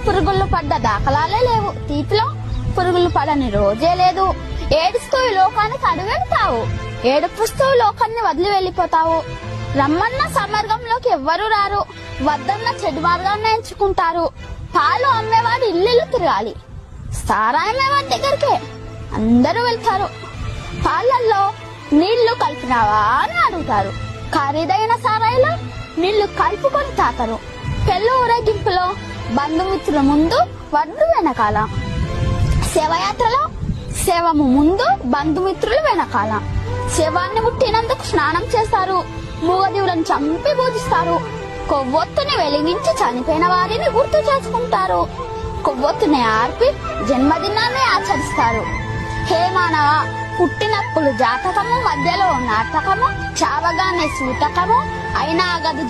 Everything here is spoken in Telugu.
పురుగులు పడ్డ దాఖలాలే లేవు. తీపిలో పురుగులు పడని రోజే లేదు. ఏడుస్తూ ఈ లోకానికి అడుగెడతావు, ఏడుపుస్తూ లోకాన్ని వదిలి వెళ్ళిపోతావు. రమ్మన్న సమర్గంలోకి ఎవ్వరూ రారు, వద్దన్న చెడు మార్గాన్ని ఎంచుకుంటారు. పాలు అమ్మేవాడు ఇల్లు తిరగాలి, సారాయమేవాడి దగ్గరికే అందరూ వెళ్తారు. పాలల్లో నీళ్లు కలిపినావా అని అడుగుతారు, ఖరీదైన సారాయిలో నీళ్లు కలుపుకొని తాతారు. పెళ్లి ఊరేగింపులో బంధుమిత్రుల ముందు వడ్డు వెనకాల, శవయాత్రలో శవము ముందు బంధుమిత్రులు వెనకాల. శవాన్ని ముట్టినందుకు స్నానం చేస్తారు, మూగజీవులను చంపి పూజిస్తారు. కొవ్వొత్తుని వెలిగించి చనిపోయిన వారిని గుర్తు చేసుకుంటారు. కొవ్వొత్తుని ఆర్పి జన్మదినాన్ని ఆచరిస్తారు. హే మానవ, పుట్టినప్పుడు జాతకము, మధ్యలో నాటకము, చావగానే సూతకము, అయినా గదు